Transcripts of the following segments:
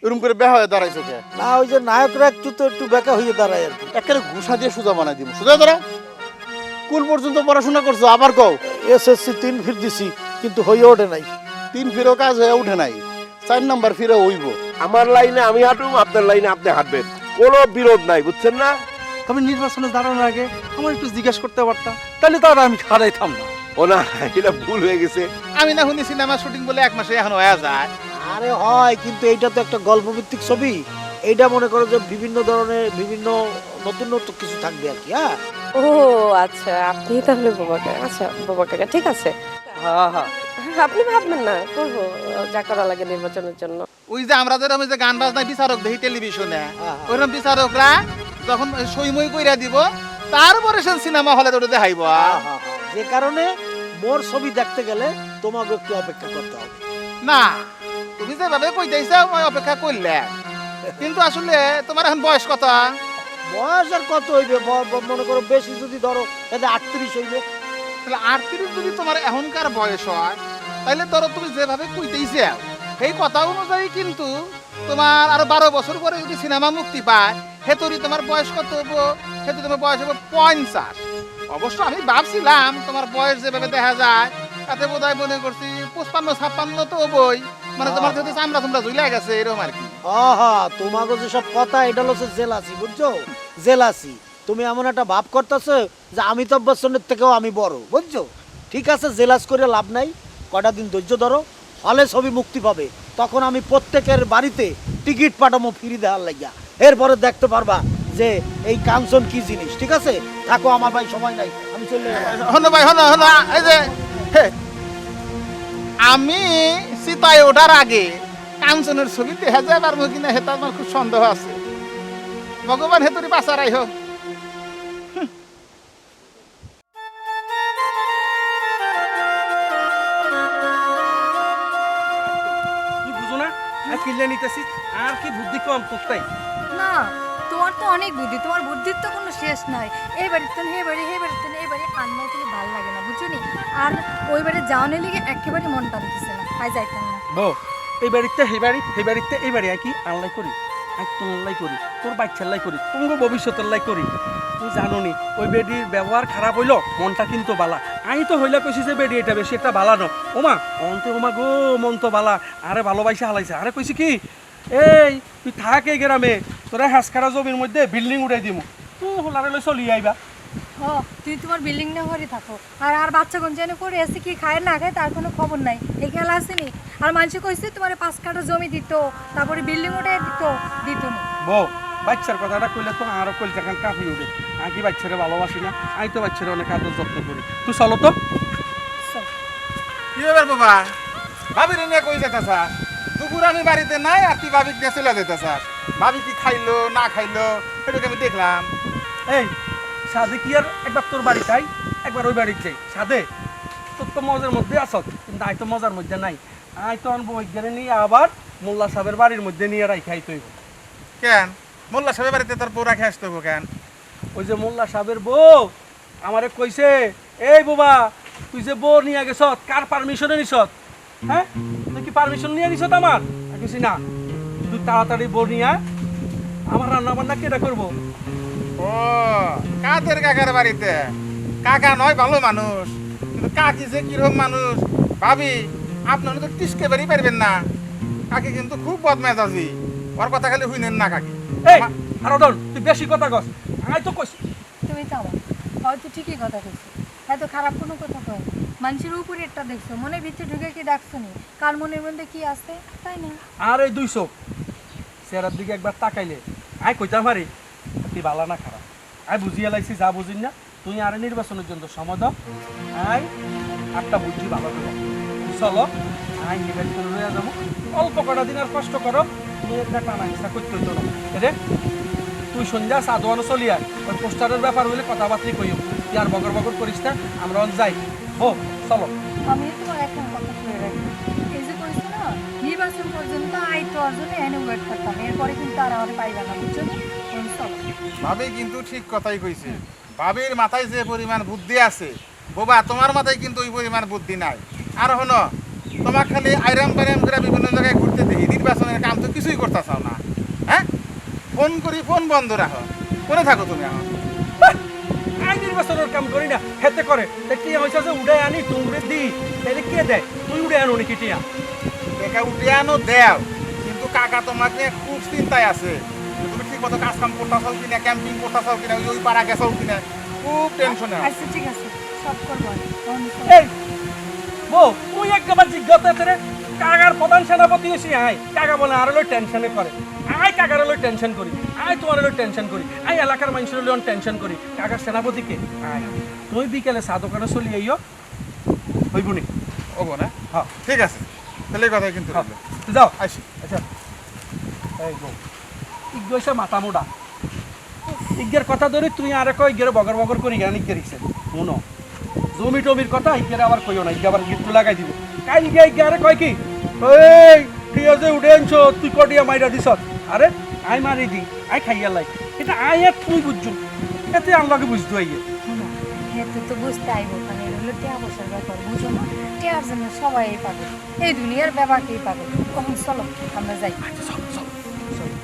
এরকম করে বেহা হয়ে দাঁড়াইছো কে? না ওই যে নায়করা একটু বেকা হয়ে দাঁড়ায় আর কি। একেবারে ঘুষা দিয়ে সোজা বানাই দিব। সোজা ধরা। স্কুল পর্যন্ত পড়াশোনা করছো, আবার কও। এসএসসি 3 ফির দিছি কিন্তু হয়ে ওঠে নাই। 3 ফিরও কাজ হয়ে উঠে নাই, 4 নাম্বার ফিরে হইব। আমার লাইনে আমি হাঁটুম, আপনার লাইনে আপনি হাঁটবেন, কোনো বিরোধ নাই, বুঝছেন না? তবে নির্বাচনে দাঁড়ানোর আগে আমার একটু জিজ্ঞেস করতে পারতাম, তাহলে তো আর আমি খাড়াইতাম না। ও না, এটা ভুল হয়ে গেছে। আমি না শুনি সিনেমা শুটিং বলে 1 মাসে এখন হয়ে যায়। আরে হয়, কিন্তু এইটা তো একটা গল্পভিত্তিক ছবি। এইটা মনে করো যে বিভিন্ন ধরনের বিভিন্ন নতুন নতুন কিছু থাকবে আর কি। হ্যাঁ ও আচ্ছা, আপনি তাহলে বোবা কাকা। আচ্ছা বোবা কাকা, ঠিক আছে। হ্যাঁ হ্যাঁ, আপনি ভাববেন না, করবো যা করা লাগে নির্বাচনের জন্য। ওই যে আমরা যেরকম ওই যে গান বাজনা বিচারক দেখি টেলিভিশনে, হ্যাঁ। ওইরকম বিচারকরা যখন সইমই কইরা দিব, তারপরে সে সিনেমা হলে ওটা দেখাইব। যে কারণে মোর ছবি দেখতে গেলে তোমাকে একটু অপেক্ষা করতে হবে। না, তুমি যেভাবে কইতেছো আমি অপেক্ষা করলে, কিন্তু আসলে তোমার এখন বয়স কত? বয়স আর কত হইবে? মনে করো বেশি যদি ধরো তাহলে 38 হইবে। তাহলে 38 যদি তোমার এখনকার বয়স হয়, তাহলে ধরো তুমি যেভাবে কইতেইছো সেই কথা অনুযায়ী কিন্তু তোমার আরো 12 বছর পরে যদি সিনেমা মুক্তি পায়, হেতরি তোমার বয়স কত হবো? হেতু তোমার বয়স হবে 50। অবশ্য আমি ভাবছিলাম তোমার বয়স যেভাবে দেখা যায় তাতে বোধহয় মনে করছি 55-56 তো হবই, মানে তোমার যেহেতু চামড়া তোমরা ঝুলে গেছে এরকম আর কি। তোমাকে যে সব কথা এটা হচ্ছে জেলাসি, বুঝছো? জেলাসি। তুমি এমন একটা ভাব করতেছো যে অমিতাভ বচ্চনের থেকেও আমি বড়, বুঝছো? ঠিক আছে, জেলাস করে লাভ নাই। কটা দিন ধৈর্য ধরো, হলে ছবি মুক্তি পাবে, তখন আমি প্রত্যেকের বাড়িতে টিকিট পাঠাবো ফ্রি দেওয়ার লাগিয়া। এরপরে দেখতে পারবা যে এই কাঞ্চন কি জিনিস। ঠিক আছে, থাকো, আমার ভাই সময় নাই, আমি চলে গেলাম। হলো ভাই, হলো হলো, এই যে আমি সীতায় ওঠার আগে কাঞ্চনের ছবি দেখা যায় পারবো কিনা হেতা আমার খুব সন্দেহ আছে। ভগবান হেতুরি বাঁচারাই হোক। তুই বুঝো না আর কিনলে নিতেছিস, আর কি বুদ্ধি কম তোর তাই? না, তোমার তো অনেক বুদ্ধি, তোমার বুদ্ধির তো কোনো শেষ নাই। এই বাড়িতে হে বাড়ি, হে বাড়িতে এই বাড়ি আন্নাই কিন্তু ভালো লাগে না, বুঝছো নি? আর ওই বাড়ি যাওয়ার লিগে একেবারে মন টানতেছে না, তাই যাইতাম না। বউ, এই বাড়িতে সেই বাড়ি, সেই বাড়িতে এই বাড়ি, কি আনলাই করি, আর তোর লাই করি, তোর বাচ্চার লাই করি, তোমার ভবিষ্যতের লাই করি। তুই জানো নি ওই বেডির ব্যবহার খারাপ হইলো, মনটা কিন্তু বালা। আমি তো হইলা কইছি যে বেডি এটা বেশি একটা বালা ন। ওমা অন্ত, ওমা গো মন তো বালা, আরে ভালোবাসা হালাইছে। আরে কইছি কি, এই তুই থাক এই গ্রামে, তোরা হাসখারা জমির মধ্যে বিল্ডিং উঠাই দিমু, তুই হোলারে লই চলি আইবা। হ, তুই তোমার বিল্ডিং না ঘরে থাকো। আর বাচ্চা কোন জানে করে এসে কি খায় না খায় তার কোনো খবর নাই, এই খেলা আসেনি। আর মানুষ কইছে তোমার 5 কাঠা জমি দিত, তারপরে বিল্ডিং উঠে দিত না। বউ, বাচ্চার কথাটা কইলে তো আরো কইলে এখন কাঁপি উঠে। আমি কি বাচ্চারে ভালোবাসি না? আমি তো বাচ্চারে অনেক আদর যত্ন করি। তুই চলো তো। চল। কি ব্যাপার বাবা, ভাবি রে নিয়ে কই যেতেছা? দুপুর আমি বাড়িতে নাই আর তুই ভাবি নিয়ে চলে যেতেছা। ভাবি কি খাইলো না খাইলো সেটাকে আমি দেখলাম। এই সাদে কি আর একবার তোর বাড়ি যাই, একবার ওই বাড়ি যাই। সাদে তোর তো মজার মধ্যে আসত, কিন্তু আই তো মজার মধ্যে নাই। আই তো আনবো ওইখানে নিয়ে আবার মোল্লা সাহেবের বাড়ির মধ্যে নিয়ে রাখাই তৈব। কেন মোল্লা সাহেবের বাড়িতে তোর বউ রাখে আসতে হবো কেন? ওই যে মোল্লা সাহেবের বউ আমারে কইছে, এই বাবা তুই যে বউ নিয়ে গেছত, কার পারমিশনে নিছত? হ্যাঁ, তুই কি পারমিশন নিয়ে নিছত আমার? আমি কইছি না, তুই তাড়াতাড়ি বউ নিয়ে আমার রান্না বান্না কেটা করবো। ও কাদের কাকার বাড়িতে? কাকা নয় ভালো মানুষ, কিন্তু কাকি যে কিরকম মানুষ ভাবি আপনারা তো টিসকে বাড়ি পারবেন না। কাকি কিন্তু খুব বদমেজাজি, ওর কথা খালি শুনেন না কাকি। এই আর ধর, তুই বেশি কথা কস। আমি তো কইছি তুমি থামো, হয়তো ঠিকই কথা কইছো, এত খারাপ কোনো কথা কয়। মানুষের উপরে একটা দেখছো, মনের ভিতরে ঢুকে কি দেখছো নি কার মনের মধ্যে কি আছে, তাই না? আর এই 200 চেহারার দিকে একবার তাকাইলে আই কইতাম পারি তুই ভালো না খারাপ। আই বুঝিয়ে লাইছি যা বুঝিন না। তুই আরে নির্বাচনের জন্য সময় দাও, আই একটা বুদ্ধি ভালো করে চলো। আই নির্বাচন হয়ে যাবো, অল্প কটা দিন আর কষ্ট করো, তুমি একটা টানা হিসা করতে হতো না রে। তুই সন্ধ্যা সাধুয়ানো চলি আয়, ওই পোস্টারের ব্যাপার হইলে কথাবার্তা কইও। তুই আর বগর বগর করিস না, আমরা যাই। ও চলো। আমি তোমার একটা কথা বলে রাখি, এই যে কইছো না নির্বাচন পর্যন্ত আইতো আসলে এনে ওয়েট করতাম, এরপরে কিন্তু আর আমাদের পাইবা না, বুঝছো না? চলো। ভাবি কিন্তু ঠিক কথাই কইছে। ভাবির মাথায় যে পরিমাণ বুদ্ধি আছে, বাবা তোমার মাথায় কিন্তু ওই পরিমাণ বুদ্ধি নাই। আর হনো তোমার খালি আইরাম বাইরাম করে বিভিন্ন জায়গায় ঘুরতে দেখি, নির্বাচনের কাম তো কিছুই করতেছ না। ফোন করি ফোন বন্ধ রাখো। কোনে থাকো তুমি এখন? আই নির্বাচনের কাম করি না হেতে করে টিয়া হয়েছে যে উড়ে আনি টুংরে দি তাহলে কে দেয় তুই উড়ে আনো নাকি টিয়া একা উঠে আনো দেও, কিন্তু কাকা তোমাকে খুব চিন্তায় আছে। তুমি ঠিক মতো কাজ কাম করতেছ কিনা, ক্যাম্পিং করতেছ কিনা, ওই পাড়া গেছো কিনা, খুব টেনশনে আছে। আচ্ছা ঠিক আছে সব করবো আমি। এই বউ তুই একবার জিজ্ঞাসা করে কাকার প্রধান সেনাপতি এসে আয় কাকা বলে আর হলো টেনশনে করে আয় কাকার হলো টেনশন করি আয় তোমার হলো টেনশন করি আয় এলাকার মানুষের হলো টেনশন করি কাকার সেনাপতিকে আয় তুই বিকেলে চা দোকানে চলি আইও হইবনি ওগো না? হ্যাঁ ঠিক আছে, তাহলে এই কথাই কিন্তু হ্যাঁ রইলো। যাও আসি। আচ্ছা এই বউ ইগোইছে মাথা মোড়া ইগের কথা ধরে তুই আর কই ইগের বগর বগর করি জ্ঞান ইগেরিছে শুনো জমি টমির কথা ইগের আবার কইও না ইগে আবার গিট্টু লাগাই দিব কাই ইগে ইগে কয় কি এই ঠিক আছে উঠে আনছো তুই কটিয়া মাইরা দিছ আরে আই মারি দি আই খাইয়া লাই এটা আই আর তুই বুঝছো এতে আল্লাহকে বুঝতে আইয়ে শোনো, হেতে তো বুঝতে আইবো, কারণ এটা হলো টিয়া পয়সার ব্যাপার, বুঝো না? টিয়ার জন্য সবাই পাবে, এই দুনিয়ার ব্যাপারকেই পাবে। তখন চলো আমরা যাই। আচ্ছা চল চল চল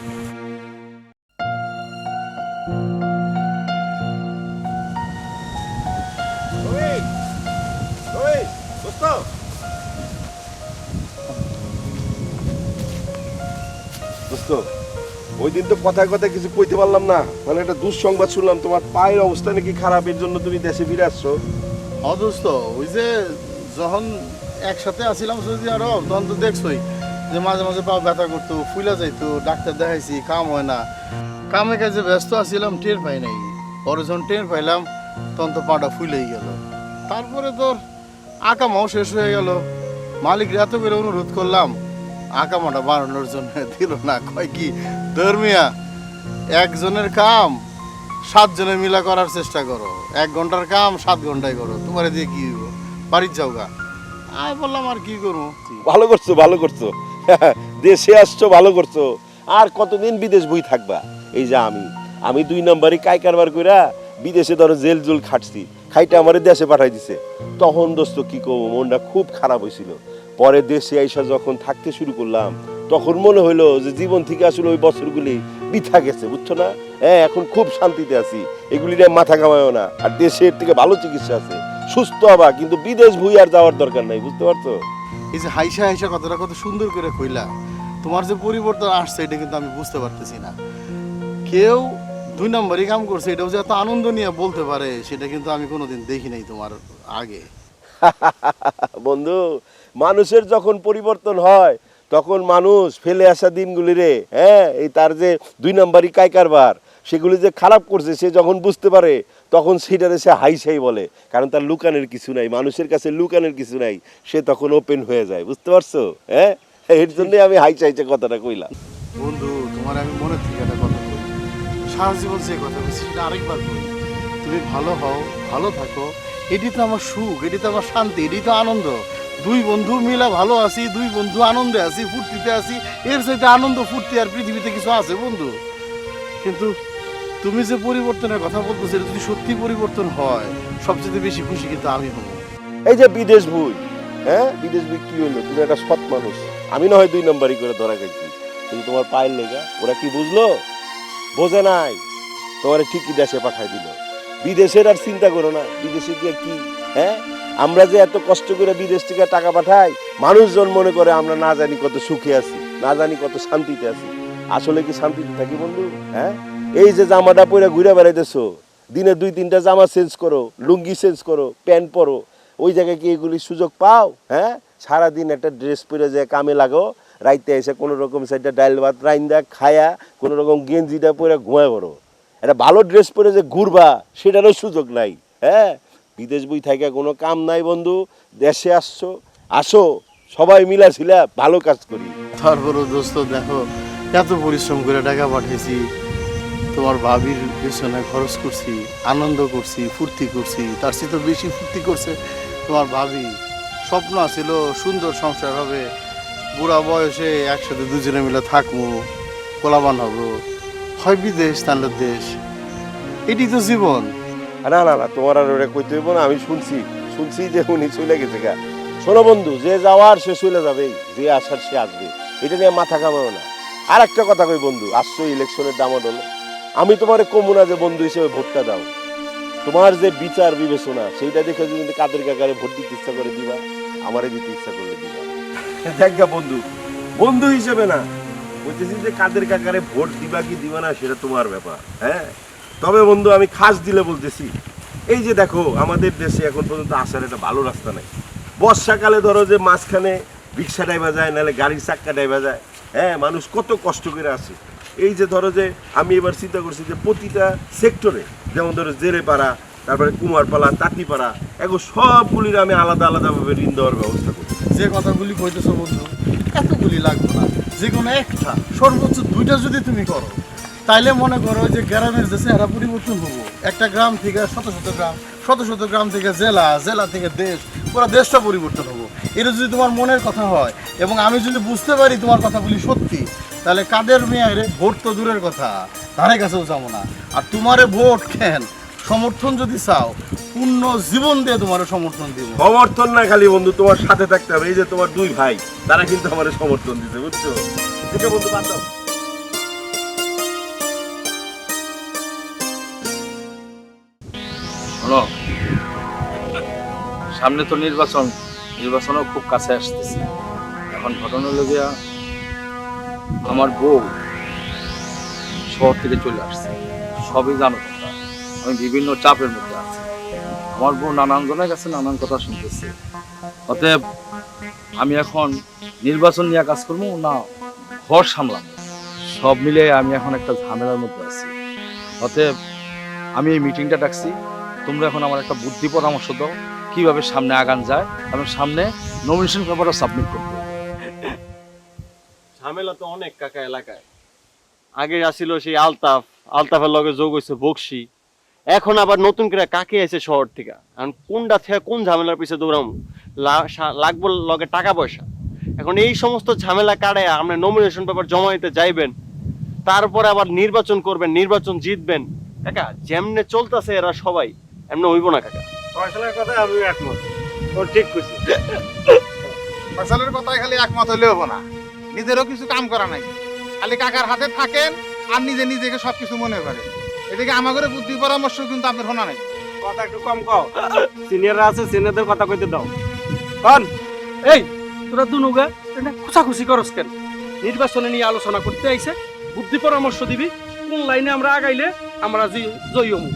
দোস্ত ওই দিন তো কথায় কথায় কিছু কইতে পারলাম না, মানে একটা দুঃসংবাদ শুনলাম তোমার পায়ের অবস্থা নাকি খারাপ, এর জন্য তুমি দেশে ফিরে আসছো। অদোস্ত ওই যে যখন একসাথে আসিলাম সৌদি আরব তখন তো দেখছোই যে মাঝে মাঝে পা ব্যথা করতো, ফুলা যাইতো, ডাক্তার দেখাইছি, কাম হয় না, কামে কাজে ব্যস্ত আছিলাম, টের পাই নাই। পরে যখন টের পাইলাম তখন তো পাটা ফুলেই গেল। তারপরে তোর আকামাও শেষ হয়ে গেল। মালিক এত করে অনুরোধ করলাম আকামাটা বাড়ানোর জন্য, দিল না। কয় কি ধর্মিয়া একজনের কাম 7 জনের মিলা করার চেষ্টা করো, 1 ঘন্টার কাম 7 ঘন্টায় করো, তোমার দিয়ে কি হইব, বাড়ির যাও গা। আমি বললাম আর কি করবো। ভালো করছো ভালো করছো দেশে আসছো ভালো করছো। আর কতদিন বিদেশ বই থাকবা? এই যে আমি 2 নম্বরই কাই কারবার কইরা বিদেশে ধরো জেল জুল খাটছি, খাইটা আমারে দেশে পাঠাই দিছে। তখন দোস্ত কি করবো, মনটা খুব খারাপ হয়েছিল। পরে দেশে আইসা যখন থাকতে শুরু করলাম তখন মনে হইলো যে জীবন থেকে আসলে ওই বছরগুলি বৃথা গেছে, বুঝছো না? হ্যাঁ এখন খুব শান্তিতে আছি, এগুলি নিয়ে মাথা কামায়ও না। আর দেশের থেকে ভালো চিকিৎসা আছে, সুস্থ হবা, কিন্তু বিদেশ ভুই আর যাওয়ার দরকার নাই, বুঝতে পারছো? এই যে হাইসা হাইসা কথাটা কত সুন্দর করে কইলা, তোমার যে পরিবর্তন আসছে এটা কিন্তু আমি বুঝতে পারতেছি না। কেউ 2 নম্বরই কাম করছে এটাও যে এত আনন্দ নিয়ে বলতে পারে সেটা কিন্তু আমি কোনোদিন দেখি নাই তোমার আগে। বন্ধু, মানুষের যখন পরিবর্তন হয় তখন মানুষ ফেলে আসা দিনগুলি রে, হ্যাঁ এই তার যে 2 নম্বরই কাই কারবার সেগুলি যে খারাপ করছে সে যখন বুঝতে পারে তখন সেটারে সে হাইসাই বলে, কারণ তার লুকানোর কিছু নাই, মানুষের কাছে লুকানোর কিছু নাই, সে তখন ওপেন হয়ে যায়, বুঝতে পারছো? হ্যাঁ এর জন্যই আমি হাইসাইছে কথাটা কইলাম। বন্ধু তোমার আমি মনে থেকে একটা কথা বলি, সারা জীবন যে কথা বলছি সেটা আরেকবার বলি, তুমি ভালো হও, ভালো থাকো, এটি তো আমার সুখ, এটি তো আমার শান্তি, এটি তো আনন্দ। 2 বন্ধু মিলা ভালো আছি, 2 বন্ধু আনন্দে আছি, ফুর্তিতে আছি, এর চাইতে আনন্দ ফুর্তি আর পৃথিবীতে কিছু আছে বন্ধু? কিন্তু তুমি যে পরিবর্তনের কথা বলতেছো এটা যদি সত্যি পরিবর্তন হয় সবচেয়ে বেশি খুশি কিন্তু আমি হবো। এই যে বিদেশ বই, হ্যাঁ বিদেশ বই কি হইলো, তুমি একটা সৎ মানুষ, আমি না হয় 2 নম্বরই করে ধরা খাইছি, কিন্তু তোমার পায়ের লেগা ওরা কি বুঝলো? বোঝে নাই, তোমার ঠিকই দেশে পাঠাই দিল। বিদেশের আর চিন্তা করো না, বিদেশে গিয়ে কি, হ্যাঁ আমরা যে এত কষ্ট করে বিদেশ থেকে টাকা পাঠাই, মানুষজন মনে করে আমরা না জানি কত সুখে আছি, না জানি কত শান্তিতে আছি। আসলে কি শান্তিতে থাকি বন্ধু? হ্যাঁ এই যে জামাটা পরে ঘুরে বেড়াইতেছো, দিনে 2-3টা জামা চেঞ্জ করো, লুঙ্গি চেঞ্জ করো, প্যান্ট পরো, ওই জায়গায় কি এগুলি সুযোগ পাও? হ্যাঁ সারাদিন একটা ড্রেস পরে যে কামে লাগো, রাইতে এসে কোনো রকম সেটা ডাইল ভাত রাইন্দা খায়া কোনো রকম গেঞ্জিটা পরে ঘুমায় পড়ো, একটা ভালো ড্রেস পরে যে ঘুরবা সেটারও সুযোগ নাই। হ্যাঁ বিদেশ বই থেকে কোনো কাম নাই বন্ধু, দেশে আসছো, আসো সবাই মিলাছিলা ভালো কাজ করি। তারপরও দোস্ত দেখো এত পরিশ্রম করে টাকা পাঠিয়েছি, তোমার ভাবির পেছনে খরচ করছি, আনন্দ করছি, ফুর্তি করছি, তার চেয়ে তো বেশি ফুর্তি করছে তোমার ভাবি। স্বপ্ন আছিল সুন্দর সংসার হবে, বুড়া বয়সে একসাথে 2 জনে মিলে থাকবো, কোলাবান হবো, হয় বিদেশ তাহলে দেশ, এটি তো জীবন। না না না তোমার আর ওরা কইতে হইব না, আমি শুনছি যে উনি চলে গেছে গা। শোনো বন্ধু, যে যাওয়ার সে চলে যাবেই, যে আসার সে আসবে, এটা নিয়ে মাথা কামাও না। আর একটা কথা কই বন্ধু, আসছো ইলেকশনের দামাডলে, আমি তোমারে কমু না যে বন্ধু হিসেবে ভোটটা দাও। তোমার যে বিচার বিবেচনা সেইটা দেখে যদি কাদের কাকারে ভোট দিতে ইচ্ছা করে দিবা, আমারে দিতে ইচ্ছা করলে দিবা। দেখা বন্ধু, বন্ধু হিসেবে না, বলতেছি যে কাদের কাকারে ভোট দিবা কি দিবা না সেটা তোমার ব্যাপার। হ্যাঁ, তবে বন্ধু আমি খাস দিলে বলতেছি, এই যে দেখো আমাদের দেশে এখন পর্যন্ত আসার একটা ভালো রাস্তা নাই। বর্ষাকালে ধরো যে মাঝখানে রিক্সা ড্রাইভার যায়, নাহলে গাড়ির চাক্কা ড্রাইভার যায়। হ্যাঁ, মানুষ কত কষ্ট করে আসে। এই যে ধরো যে আমি এবার চিন্তা করছি যে প্রতিটা সেক্টরে, যেমন ধরো জেরেপাড়া, তারপরে কুমারপাড়া, তাঁতিপাড়া, এগুলো সবগুলির আমি আলাদা আলাদাভাবে ঋণ দেওয়ার ব্যবস্থা করি। যে কথাগুলি কইতেছো বন্ধু, এতগুলি লাগবে না, যে কোনো একটা সর্বোচ্চ 2টা যদি তুমি করো, তাইলে মনে করো যে গ্রামের যে চেহারা পরিবর্তন হবো। একটা গ্রাম থেকে শত শত গ্রাম, শত শত গ্রাম থেকে জেলা, জেলা থেকে দেশ, পুরো দেশটা পরিবর্তন হবো। এটা যদি তোমার মনের কথা হয় এবং আমি যদি বুঝতে পারি তোমার কথাগুলি সত্যি, তাহলে কাদের মেয়েরে ভোট তো দূরের কথা, ধারে কাছেও যাবো না। আর তোমারে ভোট কেন, সমর্থন যদি চাও, পূর্ণ জীবন দিয়ে তোমার সমর্থন দিব। সমর্থন না খালি বন্ধু, তোমার সাথে থাকতে হবে। এই যে তোমার 2 ভাই, তারা কিন্তু আমার সমর্থন দিতে, বুঝছো? ঠিক আছে বন্ধু, বাদ দাও। শোনো, সামনে তো নির্বাচনও খুব কাছে আসতেছে। এখন ঘটনা লগিয়া আমার বউ শহর থেকে চলে আসছে, সবই জানো তোমরা। আমি বিভিন্ন চাপের মধ্যে আছি। আমার বউ নানান জনের কাছে নানান কথা শুনতেছে। অতএব আমি এখন নির্বাচন নিয়ে কাজ করবো না ঘর সামলাবো, সব মিলে আমি এখন একটা ঝামেলার মধ্যে আছি। অতএব আমি এই মিটিংটা ডাকছি, তোমরা এখন আমার একটা বুদ্ধি পরামর্শ দাও কিভাবে সামনে আগান যায় এবং সামনে নমিনেশন পেপারটা সাবমিট করতে। ঝামেলা তো অনেক কাকা এলাকায়। আগে আসিল সেই আলতাফের লগে যোগ হয়েছে বকশি, এখন আবার নতুন করে কাকে আছে শহর থেকে। এখন কোনটা থেকে কোন ঝামেলার পিছিয়ে দৌড়াম, লাগবো লগে টাকা পয়সা। এখন এই সমস্ত ঝামেলা কাটায় আপনি নমিনেশন পেপার জমা দিতে যাইবেন, তারপরে আবার নির্বাচন করবেন, নির্বাচন জিতবেন। কাকা যেমনে চলতেছে এরা সবাই এমনি হইব না কাকা। ফয়সালের কথা আমি একমত, ও ঠিক কইছে। ফয়সালের কথায় খালি একমত হলে হবো না, নিজেরও কিছু কাম করা নাই। খালি কাকার হাতে থাকেন আর নিজেকে সবকিছু মনে করেন। এদিকে আমাদের বুদ্ধি পরামর্শ কিন্তু আপনার শোনা নাই। কথা একটু কম কও, সিনিয়ররা আছে, সিনিয়রদের কথা কইতে দাও। কন এই তোরা দুনুগা এটা খুশাখুশি করস কেন? নির্বাচনে নিয়ে আলোচনা করতে আইছে, বুদ্ধি পরামর্শ দিবি কোন লাইনে আমরা আগাইলে আমরা জয়ী হমু।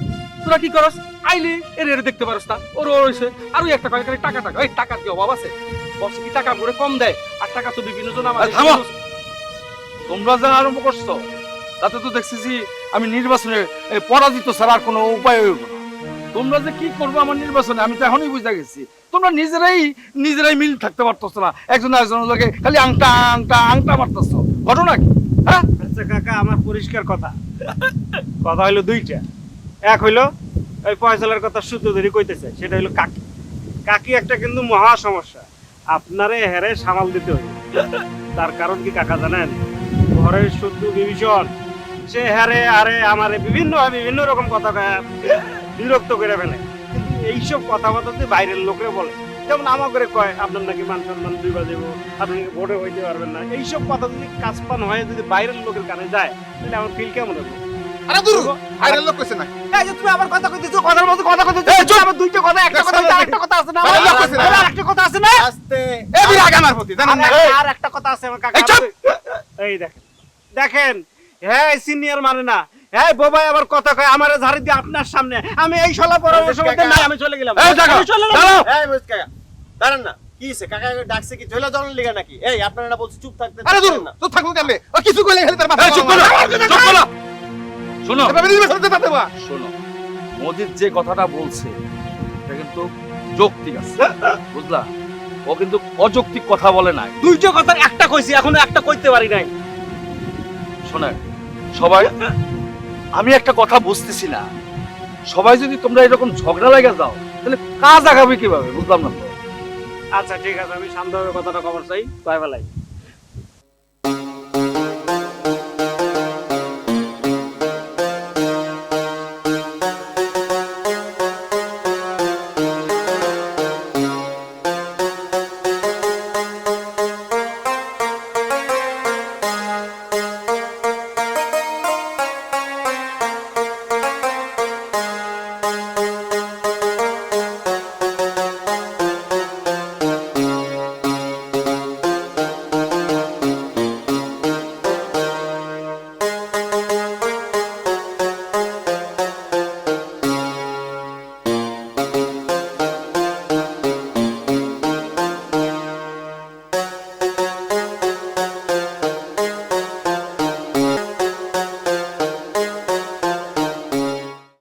তোরা কি করস? আইলি এর দেখতে পারস না, ওর হইছে আর একটা কয় টাকা টাকা। এই টাকার কি অভাব আছে? বসে কি টাকা করে কম দেয়? আর টাকা তো বিভিন্ন জন আমাদের। তোমরা যা আরম্ভ করছো তাতে তো দেখতেছি আমি নির্বাচনে পরাজিত ছাড়া আর কোনো উপায় হইব না। তোমরা যে কি করবো আমার নির্বাচনে আমি তো এখনই বুঝতে গেছি। তোমরা নিজেরাই মিল থাকতে পারতেছ না, একজন একজনের লোকে খালি আংটা মারতেছ। ঘটনা কি? হ্যাঁ আচ্ছা কাকা, আমার পরিষ্কার কথা হইলো 2টা। এক হইলো ওই ফয়সালের কথা সূত্র ধরে কইতেছে, সেটা হইলো কাকি একটা কিন্তু মহা সমস্যা, আপনারে হেরে সামাল দিতে হবে। তার কারণ কি কাকা জানেন? ঘরের শত্রু বিভীষণ, সে হারে আরে আমারে বিভিন্ন রকম কথা বিরক্ত করে ফেলে। কিন্তু এইসব কথাবার্তা যে বাইরের লোকরে বলে, যেমন আমাকে কয় আপনার নাকি মান সম্মান 2 বাজেবো, আপনি ভোটে হইতে পারবেন না। এইসব কথা যদি কাজপান হয়ে যদি বাইরের লোকের কানে যায়, তাহলে আমার ফিল কেমন হবে? আরে দূর, বাইরের লোক কইছে না। এই যে তুমি আবার কথা কইতেছো, কথার মধ্যে কথা কইতেছো। আমার 2টা কথা, একটা কথা আরেকটা কথা আছে না? বাইরের লোক কইছে না। আরেকটা কথা আছে না? আস্তে এই বিরাগ আমার প্রতি জানেন না। আর একটা কথা আছে আমার কাকা। এই চুপ! এই দেখেন হ্যাঁ সিনিয়র মানে না, হ্যাঁ বাবাই আবার কথা কয় আমারে ঝাড়ি দিয়ে আপনার সামনে। আমি এই শালা পরামর্শ করতে নাই, আমি চলে গেলাম। এই জায়গা, আমি চলে গেলাম। দাঁড়াও। এই মুজ কাকা দাঁড়ান না, কি হইছে? কাকা ডাকছে কি জয়লা জলের লিগা নাকি? এই আপনারা না বলছি চুপ থাকতে। আরে দূর, চুপ থাকবো কেন? ও কিছু কইলে খালি তার মাথা। চুপ করো, চুপ করো। শোনো এভাবে নির্বাচন দিতে দেবা। শোনো, মোদির যে কথাটা বলছে এটা কিন্তু যৌক্তিক আছে, বুঝলা? ও কিন্তু অযৌক্তিক কথা বলে নাই। 2টা কথার একটা কইছি, এখনো একটা কইতে পারি নাই। শোনেন সবাই, আমি একটা কথা বুঝতেছি না, সবাই যদি তোমরা এরকম ঝগড়া লাগা যাও তাহলে কাজ আগাবে কিভাবে? বুঝলাম না তো। আচ্ছা ঠিক আছে, আমি শান্তভাবে কথাটা খবর চাই, বাই বাই।